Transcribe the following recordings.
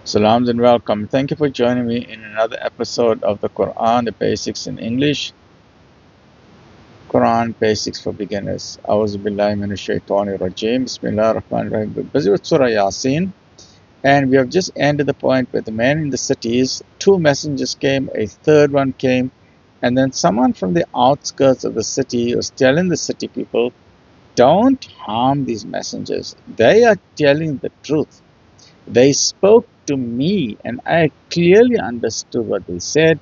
Salams and welcome. Thank you for joining me in another episode of the Quran, the Basics in English. Quran Basics for Beginners. A'udhu billahi minash shaitani rajim. Bismillah ar-Rahman ar-Rahim. We're busy with Surah Yasin, and we have just ended the point where the man in the cities, two messengers came, a third one came, and then someone from the outskirts of the city was telling the city people, don't harm these messengers. They are telling the truth. They spoke to me and I clearly understood what they said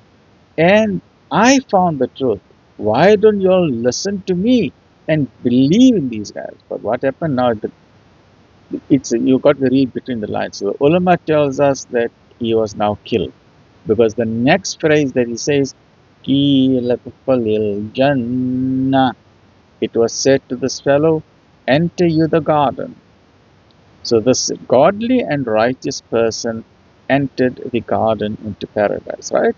and I found the truth. Why don't you all listen to me and believe in these guys? But what happened now, you got to read between the lines. So the ulama tells us that he was now killed because the next phrase that he says, "Qila tufalil jannah," it was said to this fellow, enter you the garden. So this godly and righteous person entered the garden into paradise, right?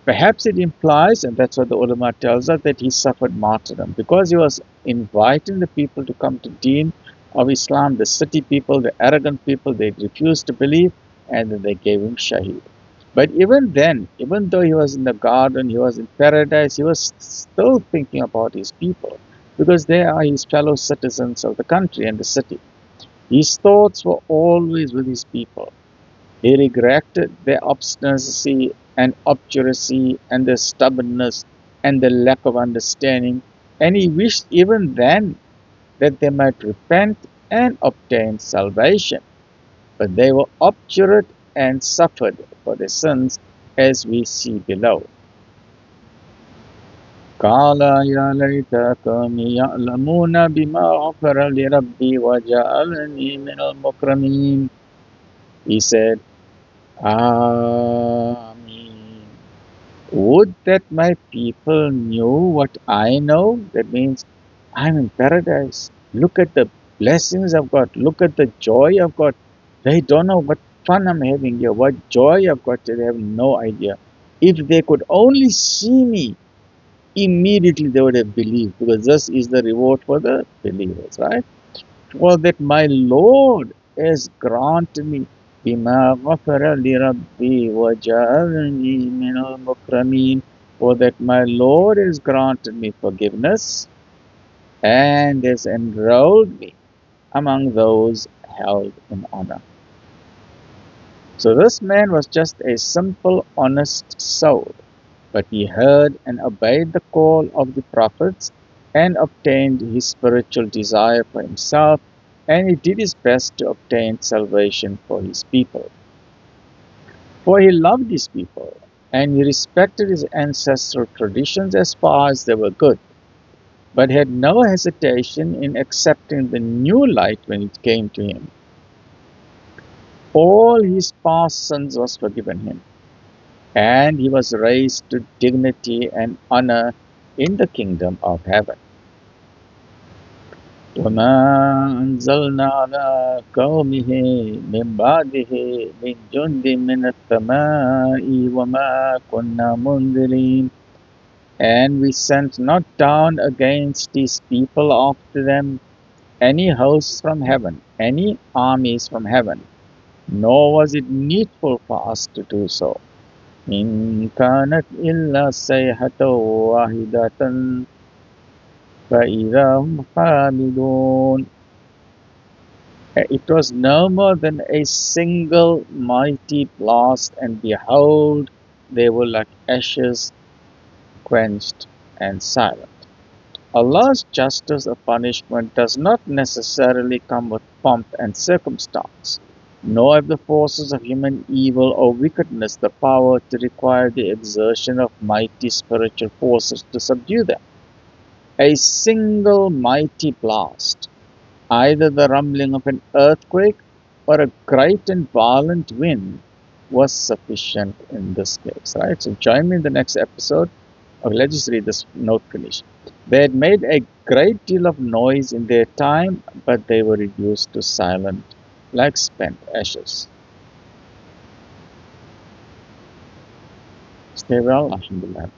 Perhaps it implies, and that's what the ulama tells us, that he suffered martyrdom because he was inviting the people to come to Deen of Islam, the city people, the arrogant people, they refused to believe, and then they gave him shaheed. But even then, even though he was in the garden, he was in paradise, he was still thinking about his people because they are his fellow citizens of the country and the city. His thoughts were always with his people. He regretted their obstinacy and obduracy and their stubbornness and the lack of understanding, and he wished even then that they might repent and obtain salvation. But they were obdurate and suffered for their sins, as we see below. قال يا ليت قومي يعلمون بما غفر لربي وجعلني من المكرمين. He said, Ameen. Would that my people knew what I know. That means I'm in paradise. Look at the blessings I've got. Look at the joy I've got. They don't know what fun I'm having here, what joy I've got. They have no idea. If they could only see me, immediately they would have believed, because this is the reward for the believers, right? For that my Lord has granted me بما غفر لربي وجعلني من المكرمين, for that my Lord has granted me forgiveness and has enrolled me among those held in honor. So this man was just a simple, honest soul, but he heard and obeyed the call of the prophets and obtained his spiritual desire for himself, and he did his best to obtain salvation for his people. For he loved his people, and he respected his ancestral traditions as far as they were good, but had no hesitation in accepting the new light when it came to him. All his past sins was forgiven him, and he was raised to dignity and honor in the kingdom of heaven. وَمَا أَنزَلْنَا عَلَىٰ قَوْمِهِ مِن بَعْدِهِ مِن جُندٍ مِّنَ السَّمَاءِ وَمَا كُنَّا مُنزِلِينَ. And we sent not down against these people after them any hosts from heaven, any armies from heaven, nor was it needful for us to do so. إِن كَانَتْ إِلَّا صَيْحَةً وَاحِدَةً فَإِذَا هُمْ خَامِدُونَ. It was no more than a single mighty blast, and behold, they were like ashes, quenched and silent. Allah's justice or punishment does not necessarily come with pomp and circumstance, nor have the forces of human evil or wickedness the power to require the exertion of mighty spiritual forces to subdue them. A single mighty blast, either the rumbling of an earthquake or a great and violent wind, was sufficient in this case, right? So join me in the next episode. Okay, let's just read this note finish. They had made a great deal of noise in their time, but they were reduced to silent, like spent ashes. Stay well, alhamdulillah.